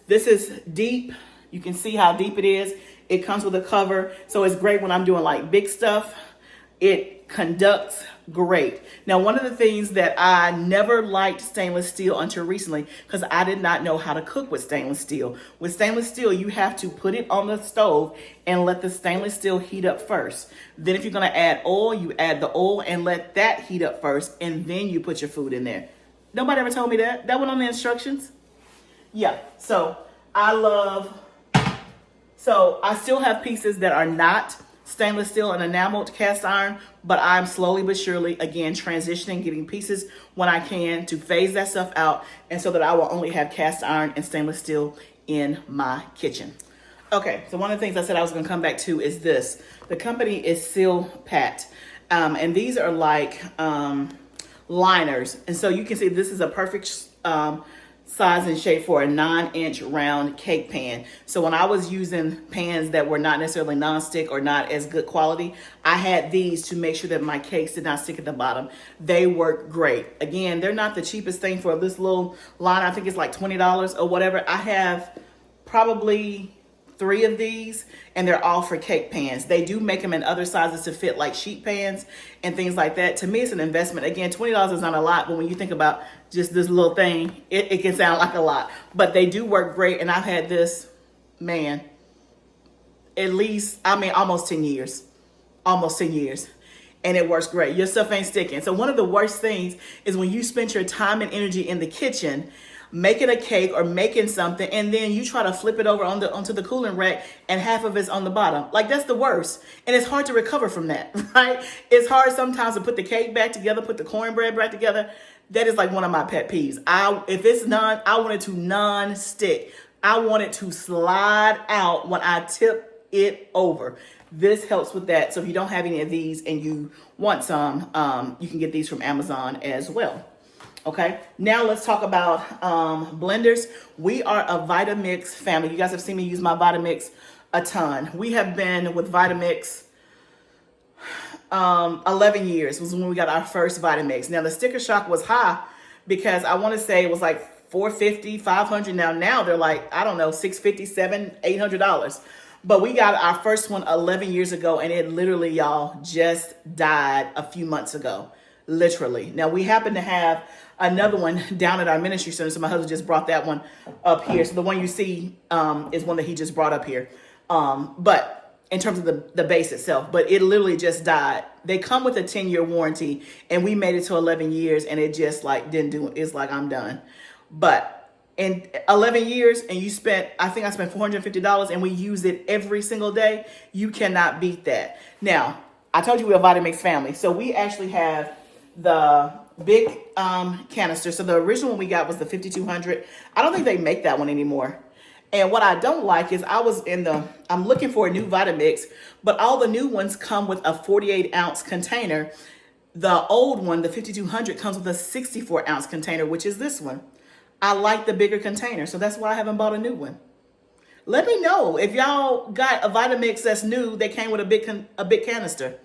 S1: this is deep. You can see how deep it is. It comes with a cover, so it's great when I'm doing like big stuff. It conducts great. Now, one of the things that I never liked stainless steel until recently, because I did not know how to cook with stainless steel. With stainless steel, you have to put it on the stove and let the stainless steel heat up first. Then if you're going to add oil, you add the oil and let that heat up first, and then you put your food in there. Nobody ever told me that. That went on the instructions. Yeah, so I still have pieces that are not stainless steel and enameled cast iron, but I'm slowly but surely, again, transitioning, getting pieces when I can to phase that stuff out, and so that I will only have cast iron and stainless steel in my kitchen. Okay, so one of the things I said I was going to come back to is this. The company is Seal Pat, and these are like liners. And so you can see this is a perfect size and shape for a 9-inch round cake pan. So when I was using pans that were not necessarily non-stick or not as good quality, I had these to make sure that my cakes did not stick at the bottom. They work great. Again, they're not the cheapest thing for this little line. I think it's like $20 or whatever. I have probably 3 of these, and they're all for cake pans. They do make them in other sizes to fit like sheet pans and things like that. To me, it's an investment. Again, $20 is not a lot, but when you think about just this little thing, it can sound like a lot. But they do work great, and I've had this, man, at least, I mean, almost 10 years. Almost 10 years. And it works great. Your stuff ain't sticking. So one of the worst things is when you spend your time and energy in the kitchen making a cake or making something, and then you try to flip it over onto the cooling rack and half of it's on the bottom. Like, that's the worst. And it's hard to recover from that, right? It's hard sometimes to put the cake back together, put the cornbread back together. That is like one of my pet peeves. If it's I want it to non-stick. I want it to slide out when I tip it over. This helps with that. So if you don't have any of these and you want some, you can get these from Amazon as well. Okay, now let's talk about blenders. We are a Vitamix family. You guys have seen me use my Vitamix a ton. We have been with Vitamix 11 years was when we got our first Vitamix. Now the sticker shock was high because I want to say it was like $450, $500. Now they're like, I don't know, $650, $700, $800. But we got our first one 11 years ago, and it literally, y'all, just died a few months ago. Literally. Now we happen to have another one down at our ministry center. So my husband just brought that one up here. So the one you see is one that he just brought up here. But in terms of the base itself, but it literally just died. They come with a 10-year warranty, and we made it to 11 years, and it just like didn't do it. It's like, I'm done. But in 11 years, and I think I spent $450, and we use it every single day. You cannot beat that. Now, I told you we're a Vitamix family. So we actually have the big canister. So the original one we got was the 5200. I don't think they make that one anymore. And what I don't like is I'm looking for a new Vitamix, but all the new ones come with a 48-ounce container. The old one, the 5200, comes with a 64-ounce container, which is this one. I like the bigger container, so that's why I haven't bought a new one. Let me know if y'all got a Vitamix that's new that came with a big canister.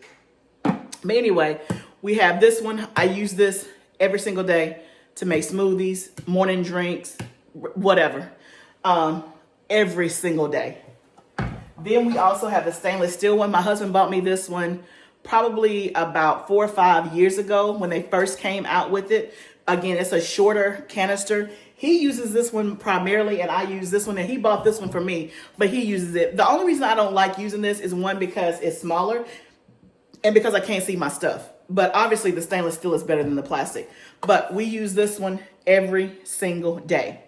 S1: But anyway, we have this one. I use this every single day to make smoothies, morning drinks, whatever. Every single day. Then we also have the stainless steel one. My husband bought me this one probably about 4 or 5 years ago when they first came out with it. Again, it's a shorter canister. He uses this one primarily, and I use this one, and he bought this one for me, but he uses it. The only reason I don't like using this is, one, because it's smaller, and because I can't see my stuff. But obviously the stainless steel is better than the plastic. But we use this one every single day.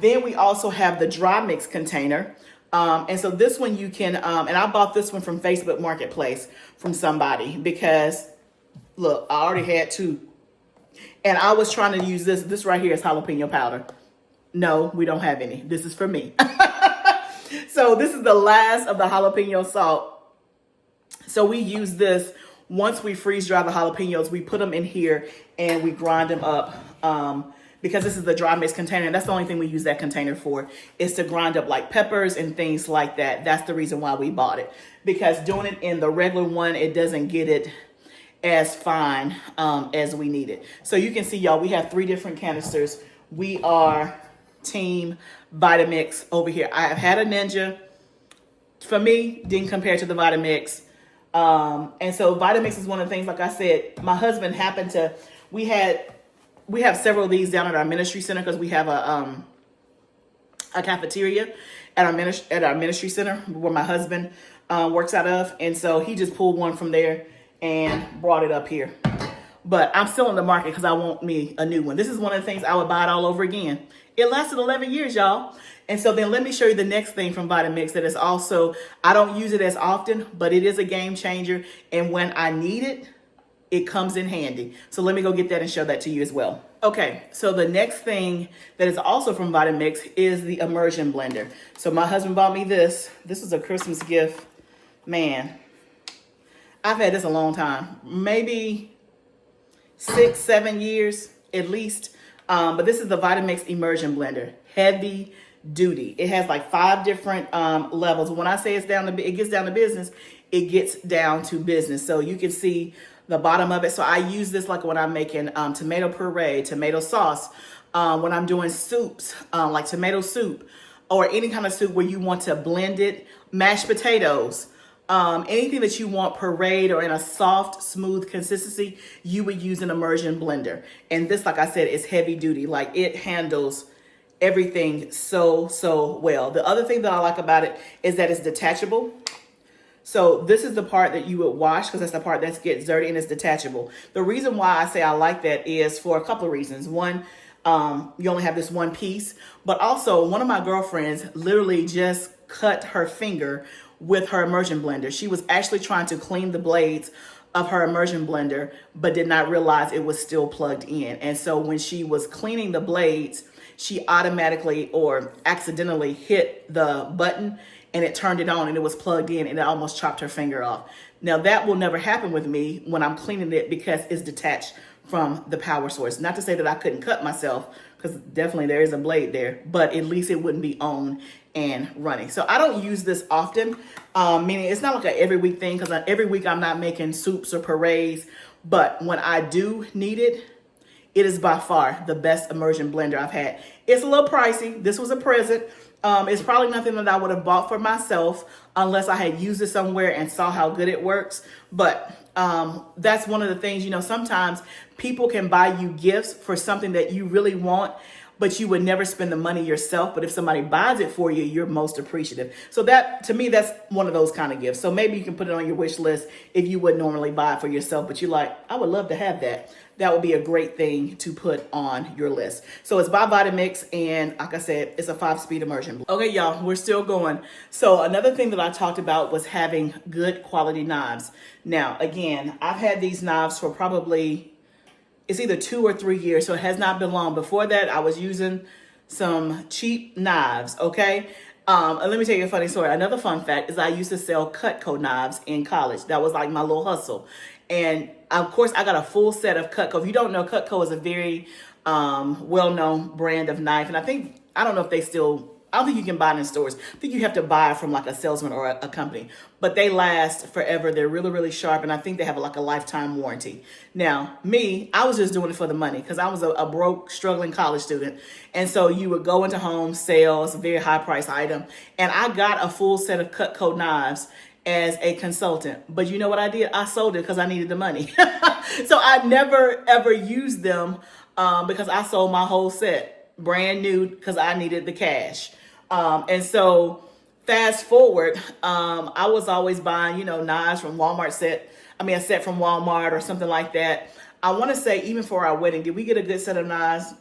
S1: Then we also have the dry mix container. And so this one you can, and I bought this one from Facebook Marketplace from somebody because, look, I already had 2. And I was trying to use this. This right here is jalapeno powder. No, we don't have any. This is for me. So this is the last of the jalapeno salt. So we use this. Once we freeze dry the jalapenos, we put them in here and we grind them up because this is the dry mix container. And that's the only thing we use that container for, is to grind up like peppers and things like that. That's the reason why we bought it, because doing it in the regular one, it doesn't get it as fine as we need it. So you can see, y'all, we have 3 different canisters. We are team Vitamix over here. I have had a Ninja. For me, didn't compare to the Vitamix. And so Vitamix is one of the things, like I said, my husband happened to, we have several of these down at our ministry center because we have a cafeteria at our ministry center where my husband works out of. And so he just pulled one from there and brought it up here. But I'm still in the market because I want me a new one. This is one of the things I would buy it all over again. It lasted 11 years, y'all. And so then let me show you the next thing from Vitamix that is also, I don't use it as often, but it is a game changer. And when I need it, it comes in handy. So let me go get that and show that to you as well. Okay, so the next thing that is also from Vitamix is the Immersion blender. So my husband bought me this. This was a Christmas gift. Man, I've had this a long time. Maybe 6, 7 years at least. But this is the Vitamix Immersion blender, heavy duty. It has like 5 different levels. When I say it gets down to business, it gets down to business. So you can see the bottom of it. So I use this like when I'm making tomato puree, tomato sauce, when I'm doing soups, like tomato soup, or any kind of soup where you want to blend it, mashed potatoes, anything that you want pureed or in a soft, smooth consistency, you would use an immersion blender. And this, like I said, is heavy duty. Like it handles everything so well. The other thing that I like about it is that it's detachable. So this is the part that you would wash because that's the part that gets dirty and it's detachable. The reason why I say I like that is for a couple of reasons. One, you only have this one piece, but also one of my girlfriends literally just cut her finger with her immersion blender. She was actually trying to clean the blades of her immersion blender, but did not realize it was still plugged in. And so when she was cleaning the blades, she automatically or accidentally hit the button and it turned it on and it was plugged in and it almost chopped her finger off. Now that will never happen with me when I'm cleaning it because it's detached from the power source. Not to say that I couldn't cut myself, because definitely there is a blade there, but at least it wouldn't be on and running. So I don't use this often, meaning it's not like an every week thing, because every week I'm not making soups or purees, but when I do need it, it is by far the best immersion blender I've had. It's a little pricey. This was a present. It's probably nothing that I would have bought for myself unless I had used it somewhere and saw how good it works. But that's one of the things, sometimes people can buy you gifts for something that you really want, but you would never spend the money yourself. But if somebody buys it for you, you're most appreciative. So that, to me, that's one of those kind of gifts. So maybe you can put it on your wish list if you wouldn't normally buy it for yourself, but you're like, I would love to have that. That would be a great thing to put on your list. So it's by Vitamix, and like I said, it's a 5-speed immersion. Okay, y'all, we're still going. So another thing that I talked about was having good quality knives. Now, again, I've had these knives for probably, it's either 2 or 3 years, so it has not been long. Before that, I was using some cheap knives, okay? And let me tell you a funny story. Another fun fact is I used to sell Cutco knives in college. That was like my little hustle. And of course, I got a full set of Cutco. If you don't know, Cutco is a very well-known brand of knife. And I don't know if they still, I don't think you can buy it in stores. I think you have to buy it from like a salesman or a company. But they last forever. They're really, really sharp. And I think they have like a lifetime warranty. Now, me, I was just doing it for the money because I was a broke, struggling college student. And so you would go into home sales, a very high price item. And I got a full set of Cutco knives as a consultant. But you know what I did? I sold it because I needed the money. So I never, ever used them because I sold my whole set brand new because I needed the cash. And so fast forward, I was always buying, knives from Walmart a set from Walmart or something like that. I want to say even for our wedding, did we get a good set of knives?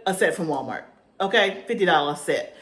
S1: A set from Walmart. Okay, $50 set.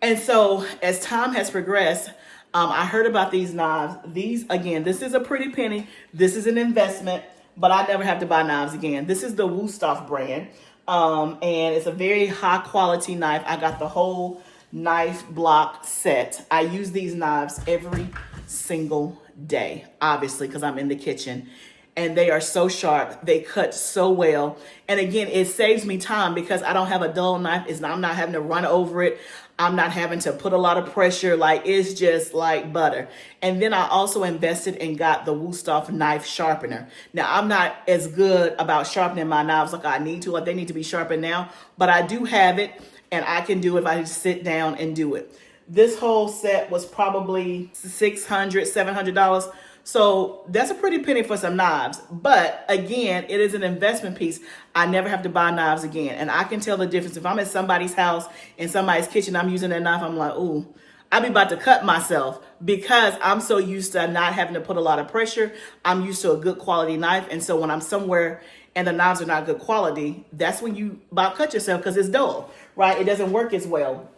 S1: And so as time has progressed, I heard about these knives. These, again, this is a pretty penny. This is an investment, but I never have to buy knives again. This is the Wusthof brand, and it's a very high quality knife. I got the whole knife block set. I use these knives every single day, obviously, because I'm in the kitchen. And they are so sharp. They cut so well. And again, it saves me time because I don't have a dull knife. I'm not having to run over it. I'm not having to put a lot of pressure. Like, it's just like butter. And then I also invested and got the Wusthof knife sharpener. Now, I'm not as good about sharpening my knives like I need to. Like, they need to be sharpened now. But I do have it, and I can do it if I just sit down and do it. This whole set was probably $600, $700. So that's a pretty penny for some knives. But again, it is an investment piece. I never have to buy knives again. And I can tell the difference. If I'm at somebody's house, in somebody's kitchen, I'm using that knife, I'm like, ooh, I be about to cut myself because I'm so used to not having to put a lot of pressure. I'm used to a good quality knife. And so when I'm somewhere and the knives are not good quality, that's when you about cut yourself because it's dull, right? It doesn't work as well.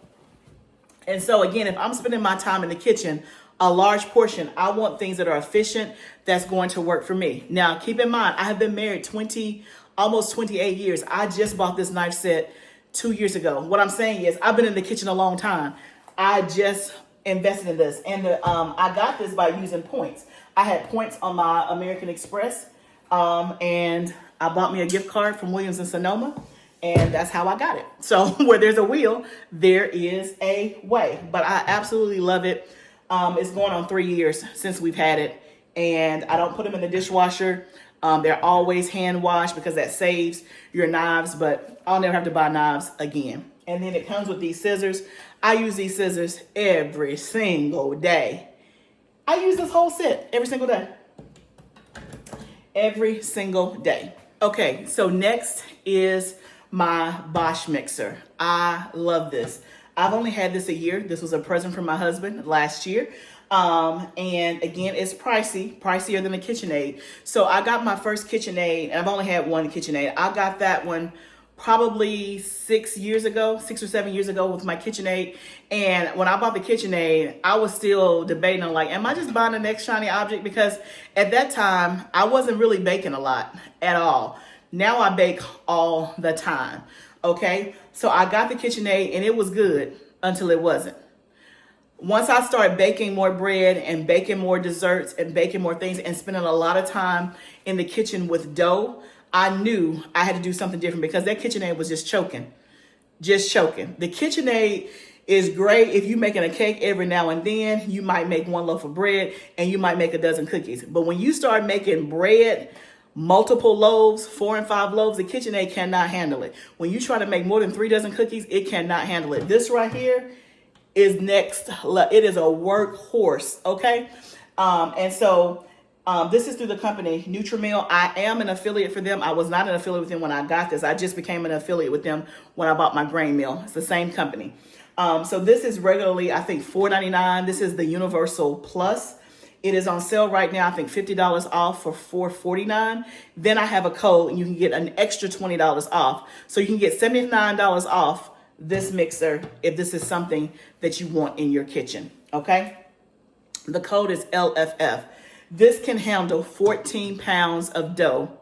S1: And so again, if I'm spending my time in the kitchen, a large portion, I want things that are efficient, that's going to work for me. Now, keep in mind, I have been married almost 28 years. I just bought this knife set 2 years ago. What I'm saying is I've been in the kitchen a long time. I just invested in this. And I got this by using points. I had points on my American Express, and I bought me a gift card from Williams and Sonoma, and that's how I got it. So where there's a will, there is a way. But I absolutely love it. It's going on 3 years since we've had it, and I don't put them in the dishwasher. They're always hand washed because that saves your knives, but I'll never have to buy knives again. And then it comes with these scissors. I use these scissors every single day. I use this whole set every single day. Every single day. Okay, so next is my Bosch mixer. I love this. I've only had this a year. This was a present from my husband last year. And again, it's pricier than a KitchenAid. So I got my first KitchenAid, and I've only had one KitchenAid. I got that one probably 6 or 7 years ago with my KitchenAid. And when I bought the KitchenAid, I was still debating on like, am I just buying the next shiny object? Because at that time, I wasn't really baking a lot at all. Now I bake all the time. Okay, so I got the KitchenAid and it was good until it wasn't. Once I started baking more bread and baking more desserts and baking more things and spending a lot of time in the kitchen with dough, I knew I had to do something different because that KitchenAid was just choking. The KitchenAid is great if you're making a cake every now and then. You might make one loaf of bread and you might make a dozen cookies. But when you start making bread, multiple loaves, 4 and 5 loaves, the KitchenAid cannot handle it. When you try to make more than 3 dozen cookies, it cannot handle it. This right here is next. It is a workhorse, okay? And so this is through the company NutriMill. I am an affiliate for them. I was not an affiliate with them when I got this. I just became an affiliate with them when I bought my grain mill. It's the same company. So this is regularly, I think, $4.99. This is the Universal Plus. It is on sale right now, I think $50 off for $4.49. Then I have a code and you can get an extra $20 off. So you can get $79 off this mixer if this is something that you want in your kitchen, okay? The code is LFF. This can handle 14 pounds of dough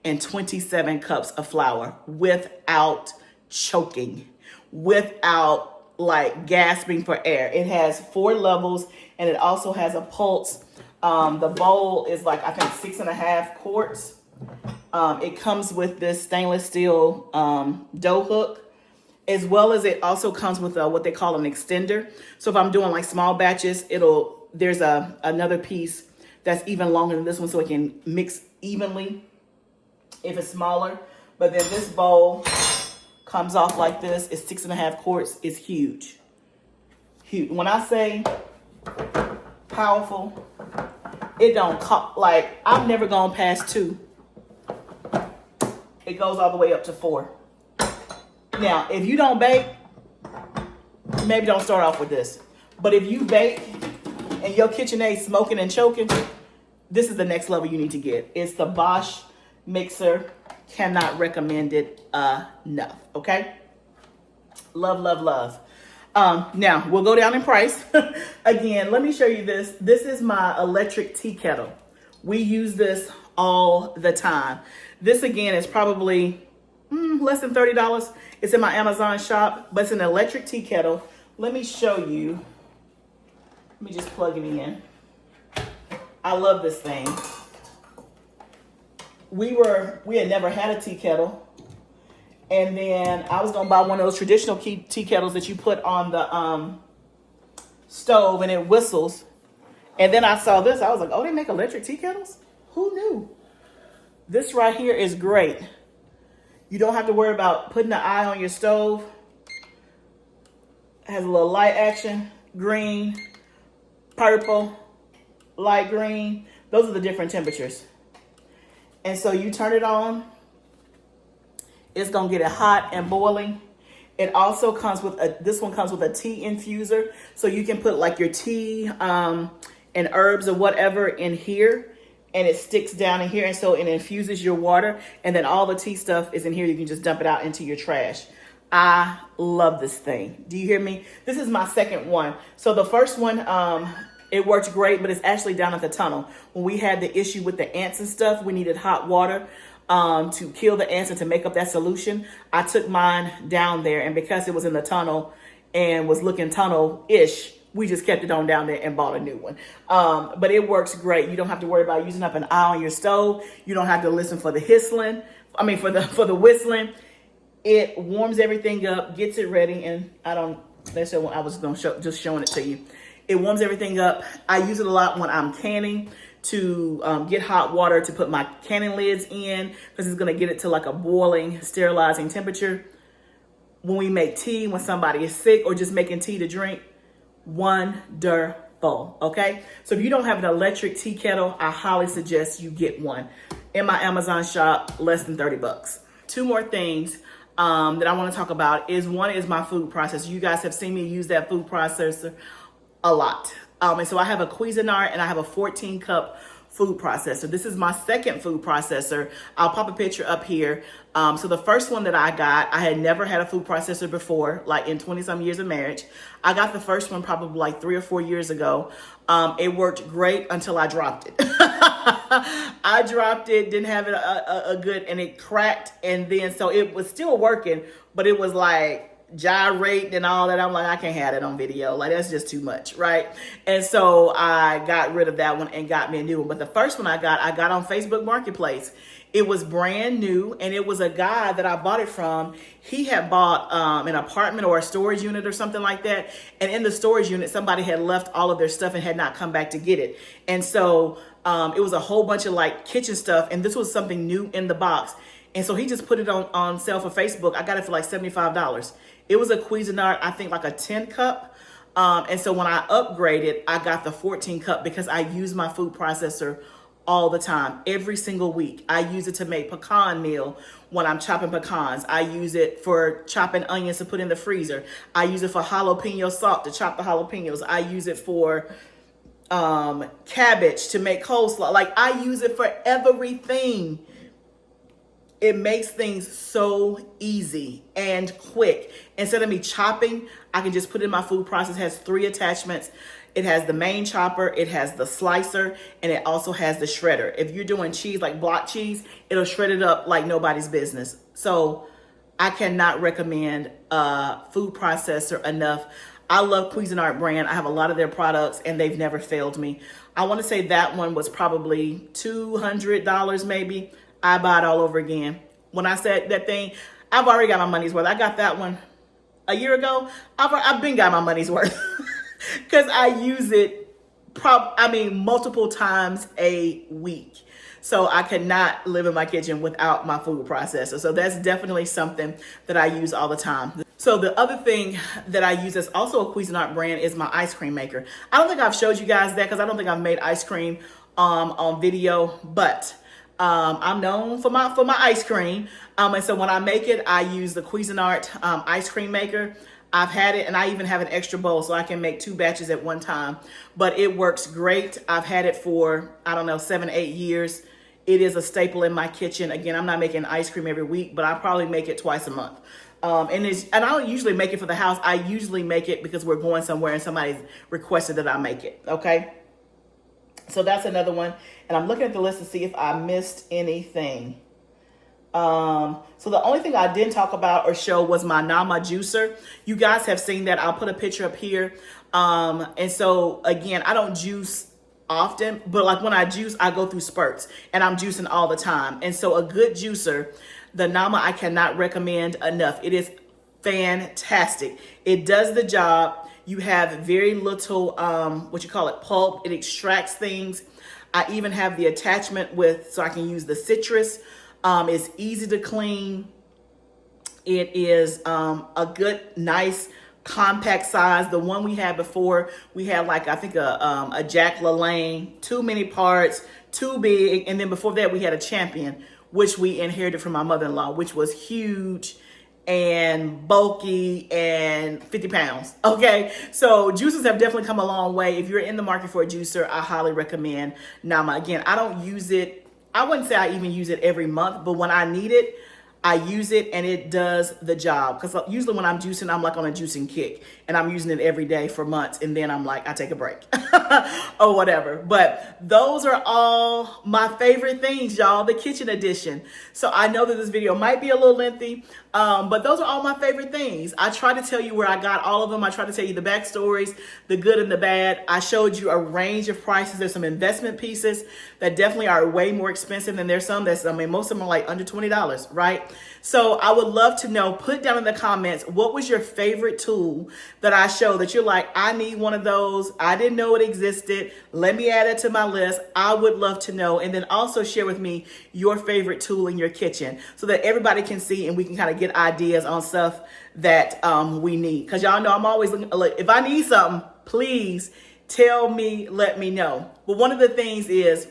S1: and 27 cups of flour without choking, without like gasping for air. It has 4 levels and it also has a pulse. The bowl is like, I think 6.5 quarts. It comes with this stainless steel dough hook, as well as it also comes with what they call an extender. So if I'm doing like small batches, there's another piece that's even longer than this one so it can mix evenly if it's smaller. But then this bowl comes off like this. It's 6.5 quarts. It's huge. Huge. When I say powerful, it don't like, I've never gone past 2. It goes all the way up to 4. Now, if you don't bake, maybe don't start off with this. But if you bake and your KitchenAid smoking and choking, this is the next level you need to get. It's the Bosch mixer. Cannot recommend it enough, okay? Love, love, love. Now, we'll go down in price. Again, let me show you this. This is my electric tea kettle. We use this all the time. This, again, is probably less than $30. It's in my Amazon shop, but it's an electric tea kettle. Let me show you. Let me just plug it in. I love this thing. We had never had a tea kettle. And then I was going to buy one of those traditional tea kettles that you put on the stove and it whistles. And then I saw this. I was like, oh, they make electric tea kettles? Who knew? This right here is great. You don't have to worry about putting the eye on your stove. It has a little light action, green, purple, light green. Those are the different temperatures. And so you turn it on. It's going to get it hot and boiling. It also comes with this one comes with a tea infuser. So you can put like your tea and herbs or whatever in here. And it sticks down in here. And so it infuses your water. And then all the tea stuff is in here. You can just dump it out into your trash. I love this thing. Do you hear me? This is my second one. So the first one, it worked great, but it's actually down at the tunnel. When we had the issue with the ants and stuff, we needed hot water to kill the ants and to make up that solution. I took mine down there, and because it was in the tunnel and was looking tunnel-ish, we just kept it on down there and bought a new one. But it works great. You don't have to worry about using up an eye on your stove. You don't have to listen for the hissling for the whistling. It warms everything up, gets it ready, and I was just showing it to you. It warms everything up. I use it a lot when I'm canning to get hot water to put my canning lids in, because it's gonna get it to like a boiling, sterilizing temperature. When we make tea, when somebody is sick, or just making tea to drink, wonderful, okay? So if you don't have an electric tea kettle, I highly suggest you get one. In my Amazon shop, less than 30 bucks. Two more things that I want to talk about is, one is my food processor. You guys have seen me use that food processor a lot. And so I have a Cuisinart and I have a 14-cup food processor. This is my second food processor. I'll pop a picture up here. So the first one that I got, I had never had a food processor before, like in 20-some years of marriage. I got the first one probably like 3 or 4 years ago. It worked great until I dropped it. I dropped it, didn't have it a good, and it cracked. And then, so it was still working, but it was like gyrate and all that. I'm like, I can't have it on video. Like, that's just too much, right? And so I got rid of that one and got me a new one. But the first one I got on Facebook Marketplace. It was brand new, and it was a guy that I bought it from. He had bought an apartment or a storage unit or something like that. And in the storage unit, somebody had left all of their stuff and had not come back to get it. And so it was a whole bunch of like kitchen stuff. And this was something new in the box. And so he just put it on sale for Facebook. I got it for like $75. It was a Cuisinart, I think like a 10 cup. And so when I upgraded, I got the 14 cup because I use my food processor all the time, every single week. I use it to make pecan meal when I'm chopping pecans. I use it for chopping onions to put in the freezer. I use it for jalapeno salt to chop the jalapenos. I use it for cabbage to make coleslaw. Like, I use it for everything. It makes things so easy and quick. Instead of me chopping, I can just put it in my food processor. It has 3 attachments. It has the main chopper, it has the slicer, and it also has the shredder. If you're doing cheese, like block cheese, it'll shred it up like nobody's business. So I cannot recommend a food processor enough. I love Cuisinart brand. I have a lot of their products, and they've never failed me. I want to say that one was probably $200 maybe. I buy it all over again. When I said that thing, I've already got my money's worth. I got that one a year ago. I've been got my money's worth. Because I use it multiple times a week. So I cannot live in my kitchen without my food processor. So that's definitely something that I use all the time. So the other thing that I use that's also a Cuisinart brand is my ice cream maker. I don't think I've showed you guys that because I don't think I've made ice cream on video, but I'm known for my ice cream. And so when I make it, I use the Cuisinart ice cream maker. I've had it, and I even have an extra bowl so I can make 2 batches at one time, but it works great. I've had it for, 7, 8 years. It is a staple in my kitchen. Again, I'm not making ice cream every week, but I probably make it twice a month. And I don't usually make it for the house. I usually make it because we're going somewhere and somebody's requested that I make it. Okay. So that's another one. And I'm looking at the list to see if I missed anything. So the only thing I didn't talk about or show was my Nama juicer. You guys have seen that. I'll put a picture up here. And so again, I don't juice often, but like when I juice, I go through spurts, and I'm juicing all the time. And so a good juicer, the Nama, I cannot recommend enough. It is fantastic. It does the job. You have very little, pulp. It extracts things. I even have the attachment so I can use the citrus. It's easy to clean. It is a good, nice, compact size. The one we had before, we had like, I think a Jack LaLanne, too many parts, too big. And then before that, we had a Champion, which we inherited from my mother-in-law, which was huge and bulky and 50 pounds. Okay. So juicers have definitely come a long way. If you're in the market for a juicer, I highly recommend Nama. Again, I don't use it. I wouldn't say I even use it every month, but when I need it, I use it and it does the job. Because usually when I'm juicing, I'm like on a juicing kick. And and I'm using it every day for months, and then I'm like, I take a break or whatever. But those are all my favorite things, y'all, the kitchen edition. So I know that this video might be a little lengthy, but those are all my favorite things. I try to tell you where I got all of them. I try to tell you the backstories, the good and the bad. I showed you a range of prices. There's some investment pieces that definitely are way more expensive, and there's some that's, I mean, most of them are like under $20, right? So I would love to know, put down in the comments, what was your favorite tool that I showed that you're like, I need one of those. I didn't know it existed. Let me add it to my list. I would love to know. And then also share with me your favorite tool in your kitchen so that everybody can see and we can kind of get ideas on stuff that we need. Because y'all know I'm always looking, if I need something, please tell me, let me know. But one of the things is,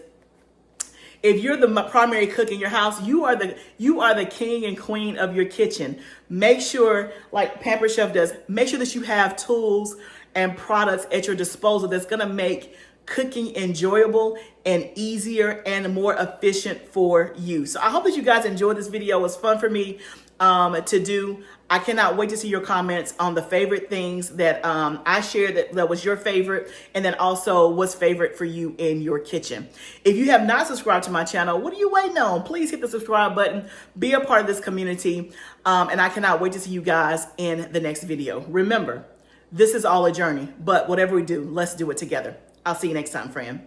S1: if you're the primary cook in your house, you are the king and queen of your kitchen. Make sure, like Pampered Chef does, make sure that you have tools and products at your disposal that's gonna make cooking enjoyable and easier and more efficient for you. So I hope that you guys enjoyed this video. It was fun for me to do. I cannot wait to see your comments on the favorite things that I shared that was your favorite, and then also what's favorite for you in your kitchen. If you have not subscribed to my channel, what are you waiting on? Please hit the subscribe button, be a part of this community, and I cannot wait to see you guys in the next video. Remember, this is all a journey, but whatever we do, let's do it together. I'll see you next time, friend.